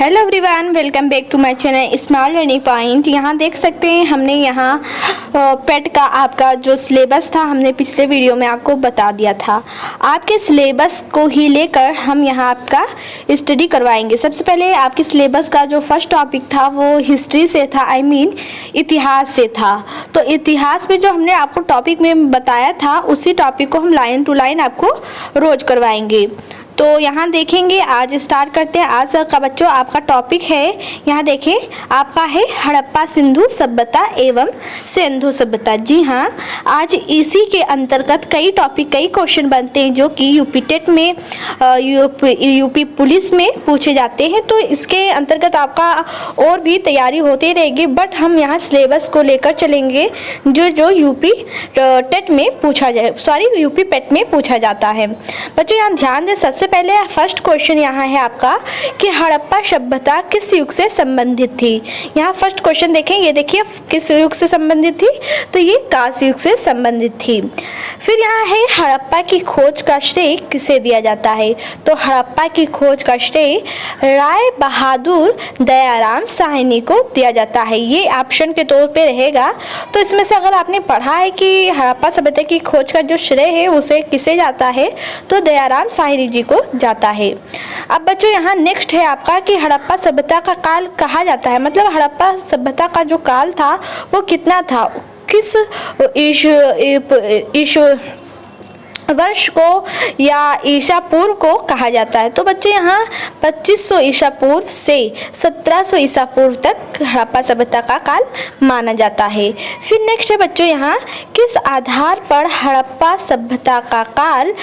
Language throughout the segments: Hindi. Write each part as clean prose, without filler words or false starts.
Hello everyone, welcome back to my channel smart learning point. यहाँ देख सकते हैं हमने यहाँ पेट का आपका जो सिलेबस था हमने पिछले वीडियो में आपको बता दिया था। आपके सिलेबस को ही लेकर हम यहाँ आपका स्टडी करवाएंगे। सबसे पहले आपके सिलेबस का जो फर्स्ट टॉपिक था वो हिस्ट्री से था, इतिहास से था। तो इतिहास में जो हमने आपको टॉपिक में बताया था उसी टॉपिक को हम लाइन टू लाइन आपको रोज करवाएंगे। तो यहाँ देखेंगे, आज स्टार्ट करते हैं। आज का बच्चों आपका टॉपिक है, यहाँ देखें आपका है हड़प्पा सिंधु सभ्यता एवं सिंधु सभ्यता। जी हाँ, आज इसी के अंतर्गत कई टॉपिक कई क्वेश्चन बनते हैं जो कि यूपी टेट में यूपी पुलिस में पूछे जाते हैं। तो इसके अंतर्गत आपका और भी तैयारी होती रहेगी, बट हम यहाँ सिलेबस को लेकर चलेंगे जो यूपी टेट में पूछा जाए, यूपी पेट में पूछा जाता है। बच्चों यहाँ ध्यान दें, सबसे पहले फर्स्ट क्वेश्चन यहाँ है आपका कि हड़प्पा सभ्यता किस युग से संबंधित थी। यहाँ फर्स्ट क्वेश्चन देखें, ये देखिए किस युग से संबंधित थी, तो ये कांस्य युग से संबंधित थी। फिर यहाँ है हड़प्पा की खोज का श्रेय किसे दिया जाता है, तो हड़प्पा की खोज का श्रेय राय बहादुर दयाराम साहनी को दिया जाता है। ये ऑप्शन के तौर पे रहेगा। तो इसमें से अगर आपने पढ़ा है कि हड़प्पा सभ्यता की खोज का जो श्रेय है उसे किसे जाता है, तो दयाराम साहनी जी को जाता है। अब बच्चों यहाँ नेक्स्ट है आपका कि हड़प्पा सभ्यता का काल कहा जाता है, मतलब हड़प्पा सभ्यता का जो काल था वो कितना था, किस वर्ष को या ईसा पूर्व को कहा जाता है। तो बच्चों यहाँ 2500 ईसा पूर्व से 1700 ईसा पूर्व तक हड़प्पा सभ्यता का काल माना जाता है। फिर नेक्स्ट है बच्चों यहाँ किस आधार पर हड़प्पा सभ्यता का काल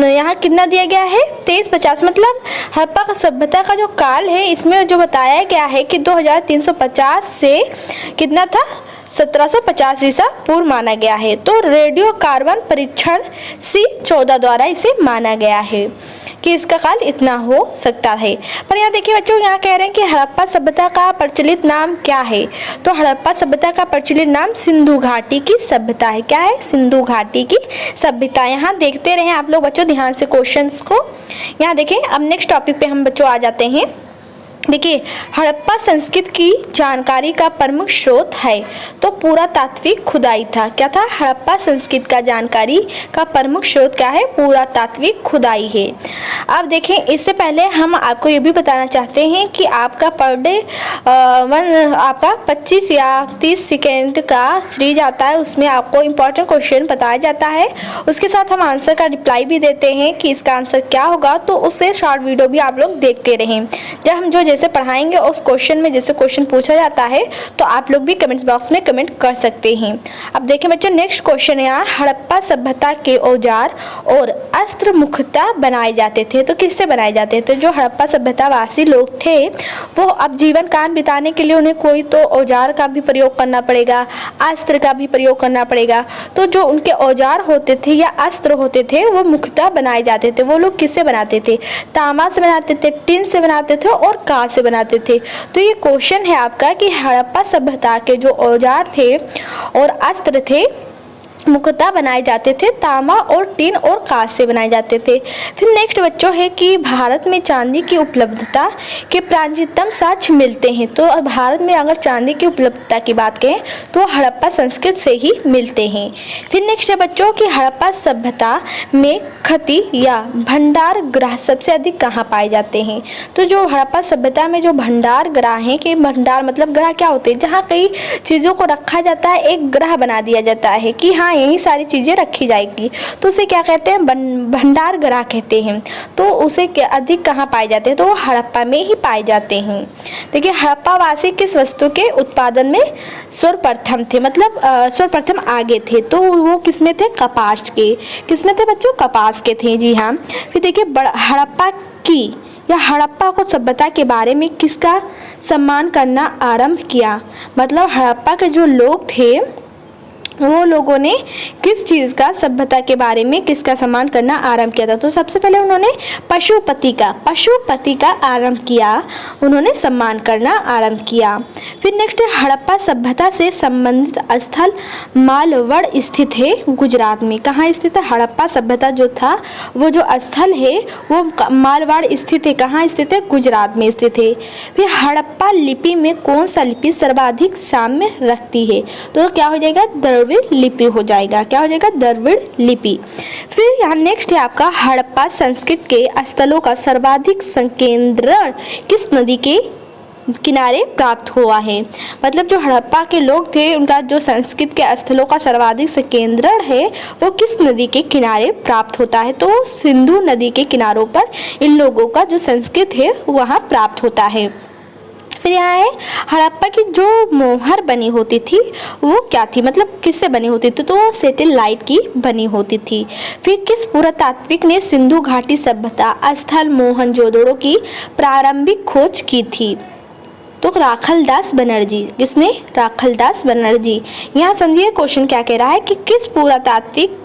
यहाँ कितना दिया गया है, 2350। मतलब हड़प्पा सभ्यता का जो काल है इसमें जो बताया गया है कि 2350 से कितना था, 1750 ईसा पूर्व माना गया है। तो रेडियो कार्बन परीक्षण C14 द्वारा इसे माना गया है कि इसका काल इतना हो सकता है। पर यहाँ देखिए बच्चों, यहाँ कह रहे हैं कि हड़प्पा सभ्यता का प्रचलित नाम क्या है, तो हड़प्पा सभ्यता का प्रचलित नाम सिंधु घाटी की सभ्यता है। क्या है, सिंधु घाटी की सभ्यता। यहाँ देखते रहे आप लोग बच्चों ध्यान से क्वेश्चंस को। यहाँ देखें, अब नेक्स्ट टॉपिक पे हम बच्चों आ जाते हैं। देखिए हड़प्पा संस्कृति की जानकारी का प्रमुख स्रोत है, तो पुरातात्विक खुदाई था। क्या था, हड़प्पा संस्कृति का जानकारी का प्रमुख स्रोत क्या है, पुरातात्विक खुदाई है। अब देखें, इससे पहले हम आपको ये भी बताना चाहते हैं कि आपका पर डे आपका 25 या 30 सेकेंड का सीरीज आता है, उसमें आपको इम्पोर्टेंट क्वेश्चन बताया जाता है, उसके साथ हम आंसर का रिप्लाई भी देते हैं कि इसका आंसर क्या होगा। तो उससे शॉर्ट वीडियो भी आप लोग देखते रहें। जब हम जो जैसे पढ़ाएंगे उस क्वेश्चन में जैसे क्वेश्चन पूछा जाता है तो आप लोग भी कमेंट बॉक्स में कमेंट कर सकते हैं। अब देखें बच्चों, नेक्स्ट क्वेश्चन है हड़प्पा सभ्यता के औजार और अस्त्र मुख्यतः बनाए जाते थे, तो किससे बनाए जाते थे। जो हड़प्पा सभ्यता वासी लोग थे वो अब जीवन काल बिताने के लिए उन्हें कोई तो औजार का भी प्रयोग करना पड़ेगा, अस्त्र का भी प्रयोग करना पड़ेगा। तो जो उनके औजार होते थे या अस्त्र होते थे वो मुख्यतः बनाए जाते थे। वो लोग किससे बनाते थे, तांबा से बनाते थे, टिन से बनाते थे और से बनाते थे। तो ये क्वेश्चन है आपका कि हड़प्पा सभ्यता के जो औजार थे और अस्त्र थे मुख्यतः बनाए जाते थे तांबा और टिन और कांच से बनाए जाते थे। फिर नेक्स्ट बच्चों है कि भारत में चांदी की उपलब्धता के प्राचीनतम साक्ष्य मिलते हैं। तो भारत में अगर चांदी की उपलब्धता की बात करें तो हड़प्पा संस्कृति से ही मिलते हैं। फिर नेक्स्ट है बच्चों कि हड़प्पा सभ्यता में खती या भंडार गृह सबसे अधिक कहाँ पाए जाते हैं। तो जो हड़प्पा सभ्यता में जो भंडार गृह हैं, कि भंडार मतलब गृह क्या होते हैं, जहाँ कई चीज़ों को रखा जाता है, एक गृह बना दिया जाता है कि हाँ यही सारी चीजें रखी जाएगी, तो उसे क्या कहते हैं, भंडार गृह कहते हैं। तो उसे अधिक कहाँ पाए जाते हैं, तो वो हड़प्पा में ही पाए जाते हैं। देखिए हड़प्पा वासी किस वस्तु के उत्पादन में सर्वप्रथम थे, मतलब सर्वप्रथम आगे थे, तो वो किसमें थे, कपास के। किसमें थे बच्चों, कपास के थे। जी हाँ। फिर देखिए हड़प्पा की या हड़प्पा को सभ्यता के बारे में किसका सम्मान करना आरंभ किया, मतलब हड़प्पा के जो लोग थे वो लोगों ने किस चीज़ का, सभ्यता के बारे में किसका सम्मान करना आरंभ किया था? तो सबसे पहले उन्होंने पशुपति का आरंभ किया, उन्होंने सम्मान करना आरंभ किया। फिर नेक्स्ट है हड़प्पा सभ्यता से संबंधित स्थल मालवड़ स्थित है गुजरात में। कहाँ स्थित है? हड़प्पा सभ्यता जो था वो जो स्थल है वो मालवाड़ स्थित है। कहाँ स्थित है? गुजरात में स्थित है। फिर हड़प्पा लिपि में कौन सा लिपि सर्वाधिक साम्य रखती है? तो क्या हो जाएगा? द्रविड़ लिपि हो जाएगा। क्या हो जाएगा? द्रविड़ लिपि। फिर यहाँ नेक्स्ट है आपका हड़प्पा संस्कृत के स्थलों का सर्वाधिक संकेंद्रण किस नदी के किनारे प्राप्त हुआ है? मतलब जो हड़प्पा के लोग थे उनका जो संस्कृत के स्थलों का सर्वाधिक संकेंद्रण है वो किस नदी के किनारे प्राप्त होता है? तो सिंधु नदी के किनारों पर इन लोगों का जो संस्कृत है वहाँ प्राप्त होता है। फिर यहाँ है हड़प्पा की जो मोहर बनी होती थी वो क्या थी? मतलब किससे बनी होती थी? तो सैटेलाइट की बनी होती थी। फिर किस पुरातात्विक ने सिंधु घाटी सभ्यता स्थल मोहनजोदड़ो की प्रारंभिक खोज की थी? तो राखलदास बनर्जी। किसने? राखलदास बनर्जी। यहाँ समझिए क्वेश्चन क्या कह रहा है कि किस पुरातात्विक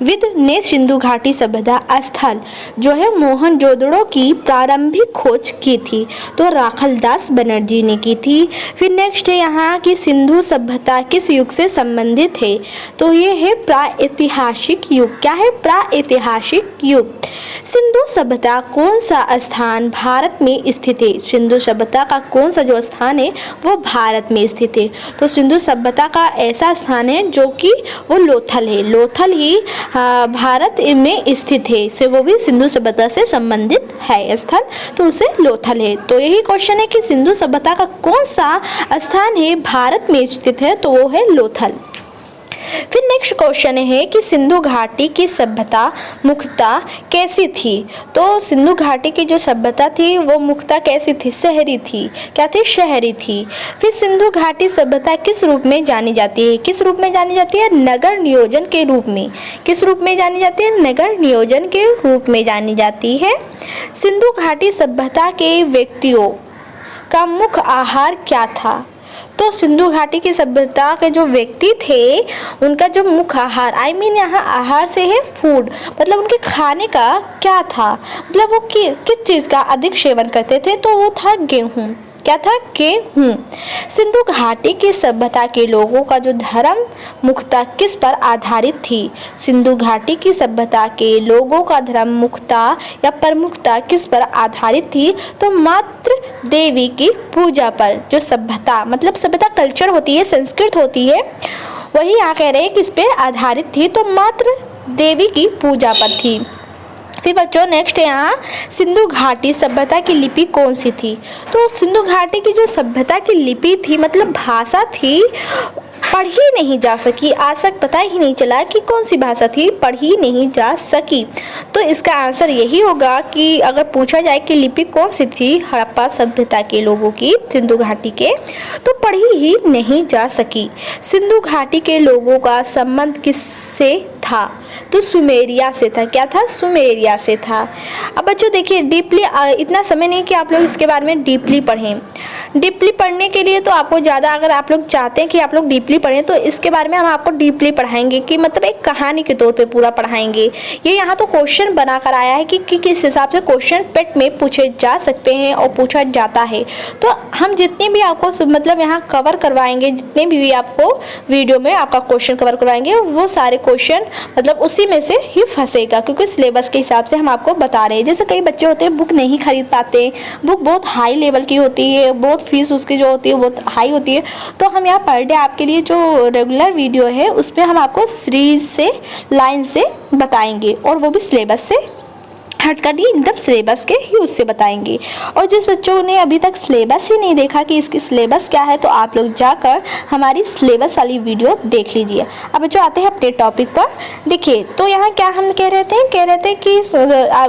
विद ने सिंधु घाटी सभ्यता स्थल जो है मोहनजोदड़ो की प्रारंभिक खोज की थी? तो राखलदास बनर्जी ने की थी। फिर नेक्स्ट है यहाँ की सिंधु सभ्यता किस युग से संबंधित है? तो ये है प्राऐतिहासिक युग। क्या है? प्राऐतिहासिक युग। सिंधु सभ्यता कौन सा स्थान भारत में स्थित है? सिंधु सभ्यता का कौन सा जो स्थान है वो भारत में स्थित है? तो सिंधु सभ्यता का ऐसा स्थान है जो कि वो लोथल है। लोथल ही भारत में स्थित है, से वो भी सिंधु सभ्यता से संबंधित है स्थल, तो उसे लोथल है। तो यही क्वेश्चन है कि सिंधु सभ्यता का कौन सा स्थान है भारत में स्थित है? तो वो है लोथल। फिर नेक्स्ट क्वेश्चन है कि सिंधु घाटी की सभ्यता मुख्यतः कैसी थी? तो सिंधु घाटी की जो सभ्यता थी वो मुख्यतः कैसी थी? शहरी थी। क्या थी? शहरी थी। फिर सिंधु घाटी सभ्यता किस रूप में जानी जाती है? किस रूप में जानी जाती है? नगर नियोजन के रूप में। किस रूप में जानी जाती है? नगर नियोजन के रूप में जानी जाती है। सिंधु घाटी सभ्यता के व्यक्तियों का मुख्य आहार क्या था? तो सिंधु घाटी की सभ्यता के जो व्यक्ति थे उनका जो मुख्य आहार, यहाँ आहार से है फूड, मतलब उनके खाने का क्या था? मतलब वो किस चीज़ का अधिक सेवन करते थे? तो वो था गेहूँ। क्या था? गेहूँ। सिंधु घाटी की सभ्यता के लोगों का जो धर्म मुख्यतः किस पर आधारित थी? सिंधु घाटी की सभ्यता के लोगों का धर्म मुख्यतः या प्रमुखता किस पर आधारित थी? तो मात्र देवी की पूजा पर। जो सभ्यता मतलब सभ्यता कल्चर होती है, संस्कृत होती है, वही यहाँ कह रहे हैं किस पे आधारित थी? तो मात्र देवी की पूजा पर थी। फिर बच्चों नेक्स्ट है यहाँ सिंधु घाटी सभ्यता की लिपि कौन सी थी? तो सिंधु घाटी की जो सभ्यता की लिपि थी मतलब भाषा थी, पढ़ी नहीं जा सकी। आज तक पता ही नहीं चला कि कौन सी भाषा थी, पढ़ी नहीं जा सकी। तो इसका आंसर यही होगा कि अगर पूछा जाए कि लिपि कौन सी थी हड़प्पा सभ्यता के लोगों की, सिंधु घाटी के, तो पढ़ी ही नहीं जा सकी। सिंधु घाटी के लोगों का संबंध किससे था? तो सुमेरिया से था। क्या था? सुमेरिया से था। अब बच्चों देखिए डीपली, इतना समय नहीं कि आप लोग इसके बारे में डीपली पढ़ें। डीपली पढ़ने के लिए तो आपको ज़्यादा, अगर आप लोग चाहते हैं कि आप लोग डीपली पढ़ें तो इसके बारे में हम आपको डीपली पढ़ाएंगे कि मतलब एक कहानी के तौर पे पूरा पढ़ाएंगे। ये यहाँ तो क्वेश्चन बना कर आया है कि किस हिसाब से क्वेश्चन पेट में पूछे जा सकते हैं और पूछा जाता है। तो हम जितने भी आपको मतलब यहाँ कवर करवाएंगे, जितने भी आपको वीडियो में आपका क्वेश्चन कवर करवाएंगे वो सारे क्वेश्चन मतलब उसी में से ही फंसेगा, क्योंकि सिलेबस के हिसाब से हम आपको बता रहे हैं। जैसे कई बच्चे होते हैं बुक नहीं खरीद पाते, बुक बहुत हाई लेवल की होती है, बहुत फीस उसकी जो होती है बहुत हाई होती है, तो हम यहाँ पर डे आपके लिए जो रेगुलर वीडियो है उसमें हम आपको सीरीज से लाइन से बताएंगे और वो भी सिलेबस से हटकर ही एकदम सिलेबस के ही उससे बताएंगे। और जिस बच्चों ने अभी तक सिलेबस ही नहीं देखा कि इसकी सिलेबस क्या है तो आप लोग जाकर हमारी सिलेबस वाली वीडियो देख लीजिए। अब बच्चों आते हैं अपने टॉपिक पर। देखिए तो यहाँ क्या हम कह रहे थे कि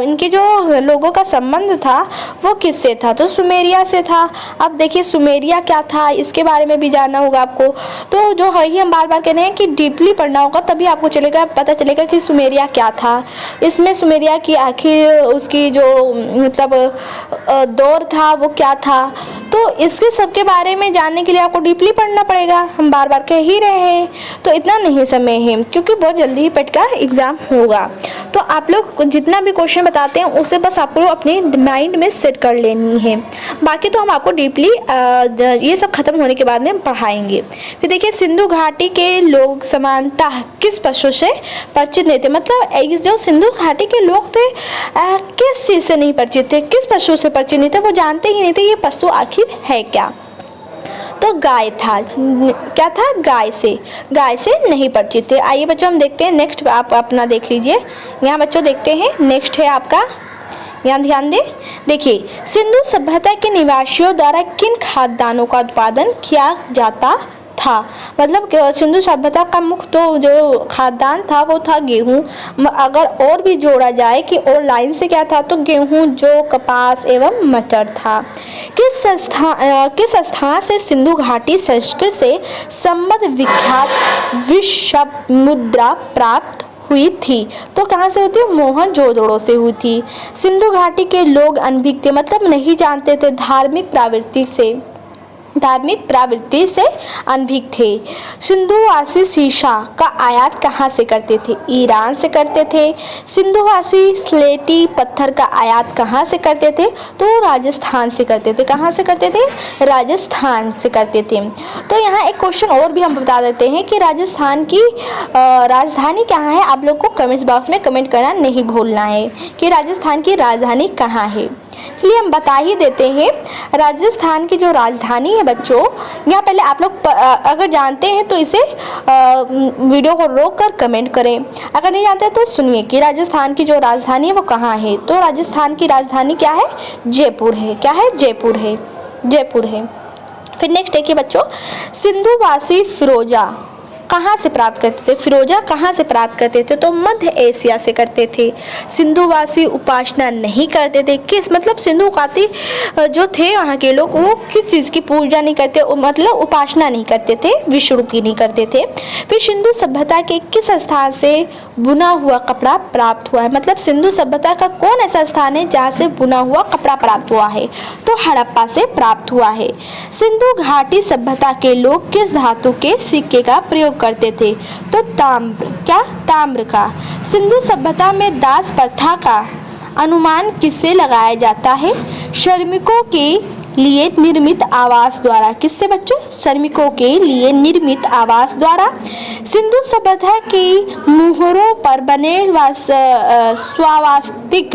इनके जो लोगों का संबंध था वो किससे था? तो सुमेरिया से था। अब देखिए सुमेरिया क्या था इसके बारे में भी जानना होगा आपको। तो जो है ही हम बार बार कह रहे हैं कि डीपली पढ़ना होगा, तभी आपको पता चलेगा कि सुमेरिया क्या था। इसमें सुमेरिया की आखिर उसकी जो मतलब दौर था वो क्या था। तो इसके सबके बारे में जानने के लिए आपको डीपली पढ़ना पड़ेगा, हम बार बार कह ही रहे हैं, तो इतना नहीं समय है क्योंकि बहुत जल्दी ही पेट का एग्ज़ाम होगा। तो आप लोग जितना भी क्वेश्चन बताते हैं उसे बस आपको अपने माइंड में सेट कर लेनी है, बाकी तो हम आपको डीपली ये सब खत्म होने के बाद में हम पढ़ाएंगे। फिर देखिए, सिंधु घाटी के लोग समानतः किस पशु से परिचित नहीं थे, मतलब जो सिंधु घाटी के लोग थे किस चीज़ से नहीं परिचित थे, किस पशु से परिचित नहीं थे, वो जानते ही नहीं थे ये पशु आखिर है क्या। तो गाय था, क्या था, गाय से नहीं परिचित थे। आइए बच्चों हम देखते हैं नेक्स्ट, आप अपना देख लीजिए। यहाँ बच्चों देखते हैं नेक्स्ट है आपका, यहाँ ध्यान दें। देखिए, सिंधु सभ्यता के निवासियों द्वारा किन खाद्यान्नों का उत्पादन किया जाता था, मतलब सिंधु सभ्यता का मुख्य तो जो खाद्यान्न था वो था गेहूँ। अगर और भी जोड़ा जाए कि और लाइन से क्या था, तो गेहूँ, जौ, कपास एवं मटर था। किस स्थान से सिंधु घाटी संस्कृत से संबद्ध विख्यात विश्व मुद्रा प्राप्त हुई थी, तो कहाँ से होती है, मोहनजोदड़ो से हुई थी। सिंधु घाटी के लोग अनभिज्ञ थे, मतलब नहीं जानते थे, धार्मिक प्रवृत्ति से अनभिज्ञ थे। सिंधुवासी शीशा का आयात कहाँ से करते थे, ईरान से करते थे। सिंधुवासी स्लेटी पत्थर का आयात कहाँ से करते थे, तो राजस्थान से करते थे। कहाँ से करते थे, राजस्थान से करते थे। तो यहाँ एक क्वेश्चन और भी हम बता देते हैं कि राजस्थान की राजधानी कहाँ है, आप लोग को कमेंट्स बॉक्स में कमेंट करना नहीं भूलना है कि राजस्थान की राजधानी कहाँ है। चलिए हम बता ही देते हैं, राजस्थान की जो राजधानी है बच्चों, यहाँ पहले आप लोग अगर जानते हैं तो इसे वीडियो को रोक कर कमेंट करें, अगर नहीं जानते तो सुनिए कि राजस्थान की जो राजधानी है वो कहाँ है। तो राजस्थान की राजधानी क्या है, जयपुर है। क्या है, जयपुर है। फिर नेक्स्ट देखिए बच्चों, सिंधुवासी फिरोजा कहाँ से प्राप्त करते थे, फिरोजा कहाँ से प्राप्त करते थे, तो मध्य एशिया से करते थे। सिंधुवासी उपासना नहीं करते थे, किस मतलब सिंधुवासी जो थे वहाँ के लोग वो किस चीज़ की पूजा नहीं करते, मतलब उपासना नहीं करते थे, विष्णु की नहीं करते थे। फिर सिंधु सभ्यता के किस स्थान से बुना हुआ कपड़ा प्राप्त हुआ है, मतलब सिंधु सभ्यता का कौन ऐसा स्थान है जहाँ से बुना हुआ कपड़ा प्राप्त हुआ है, तो हड़प्पा से प्राप्त हुआ है। सिंधु घाटी सभ्यता के लोग किस धातु के सिक्के का प्रयोग करते थे, तो ताम्र का। सिंधु सभ्यता में दास प्रथा का अनुमान किससे लगाया जाता है, श्रमिकों के लिए निर्मित आवास द्वारा। किससे बच्चों, श्रमिकों के लिए निर्मित आवास द्वारा। सिंधु सभ्यता की मुहरों पर बने स्वास्तिक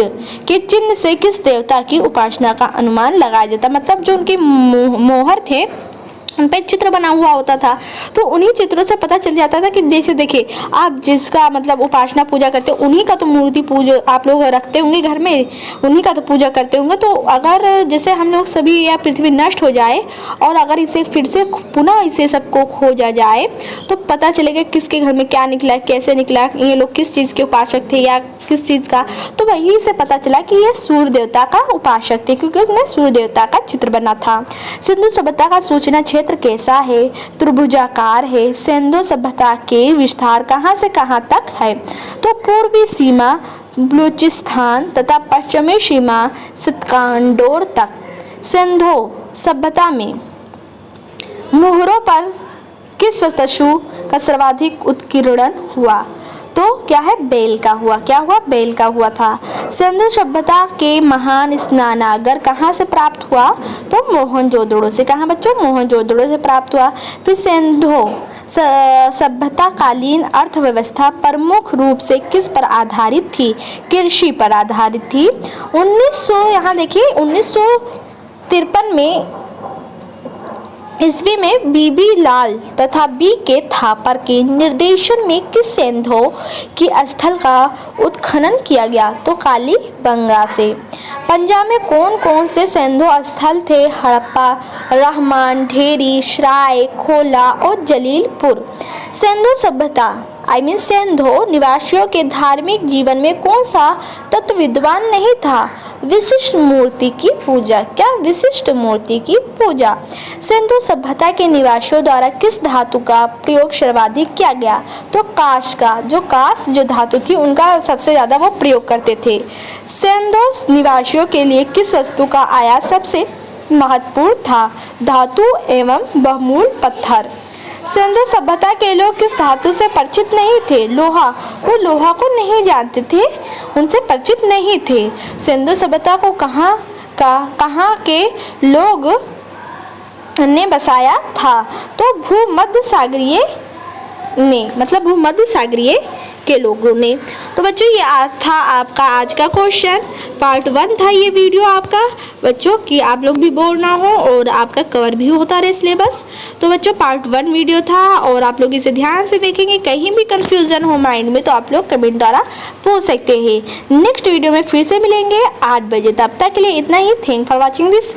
के चिन्ह से किस देवता की उपासना का अनुमान लगाया जाता, मतलब जो उनके मोहर थे उन पे चित्र बना हुआ होता था, तो उन्हीं चित्रों से पता चल जाता था कि जैसे देखिए आप जिसका मतलब उपासना पूजा करते हो उन्हीं का तो मूर्ति पूजा आप लोग रखते होंगे घर में, उन्हीं का तो पूजा करते होंगे। तो अगर जैसे हम लोग सभी या पृथ्वी नष्ट हो जाए और अगर इसे फिर से पुनः इसे सबको खोजा जाए तो पता चलेगा किसके घर में क्या निकला, कैसे निकला, ये लोग किस चीज़ के उपासक थे या किस चीज़ का। तो वहीं से पता चला कि ये सूर्य देवता का उपासक थे, क्योंकि उसमें सूर्य देवता का चित्र बना था। सिंधु सभ्यता का सूचना क्षेत्र कैसा है, त्रिभुजाकार है। सिंधु सभ्यता के विस्तार कहाँ से कहाँ तक है, तो पूर्वी सीमा बलूचिस्तान तथा पश्चिमी सीमा सितकांडोर तक। सिंधु सभ्यता में मुहरों पर किस पशु का सर्वाधिक उत्कीर्णन हुआ, तो क्या है, बैल का हुआ। क्या हुआ, बैल का हुआ था। सिंधु सभ्यता के महान स्नानागार कहाँ से प्राप्त हुआ, तो मोहनजोदड़ो से। कहाँ बच्चों, मोहनजोदड़ो से प्राप्त हुआ। फिर सिंधु सभ्यता कालीन अर्थव्यवस्था प्रमुख रूप से किस पर आधारित थी, कृषि पर आधारित थी। 1900 यहाँ देखिए 1953 में ईस्वी में बीबी लाल तथा बी के थापर के निर्देशन में किस सिंधु की स्थल का उत्खनन किया गया, तो काली बंगा से। पंजाब में कौन कौन से सिंधु स्थल थे, हड़प्पा, रहमान, ढेरी, श्राय, खोला और जलीलपुर। सिंधु सभ्यता सिंधु निवासियों के धार्मिक जीवन में कौन सा तत्व विद्वान नहीं था, विशिष्ट मूर्ति की पूजा। क्या, विशिष्ट मूर्ति की पूजा। सिंधु सभ्यता के निवासियों द्वारा किस धातु का प्रयोग सर्वाधिक किया गया, तो कांच का। जो धातु थी उनका सबसे ज्यादा वो प्रयोग करते थे। सिंधु निवासियों के लिए किस वस्तु का आयात सबसे महत्वपूर्ण था, धातु एवं बहुमूल पत्थर। सिंधु सभ्यता के लोग किस धातु से परिचित नहीं थे? लोहा। वो लोहा को नहीं जानते थे, उनसे परिचित नहीं थे। सिंधु सभ्यता को कहाँ के लोग ने बसाया था? तो भूमध्य सागरीय ने, मतलब भूमध्य सागरीय के लोगों ने। तो बच्चों ये था आपका आज का क्वेश्चन, पार्ट 1 था ये वीडियो आपका बच्चों, कि आप लोग भी बोर ना हो और आपका कवर भी होता रहे सिलेबस। तो बच्चों पार्ट 1 वीडियो था और आप लोग इसे ध्यान से देखेंगे। कहीं भी कंफ्यूजन हो माइंड में तो आप लोग कमेंट द्वारा पूछ सकते हैं। नेक्स्ट वीडियो में फिर से मिलेंगे 8 बजे, तब तक के लिए इतना ही। Thank for watching this.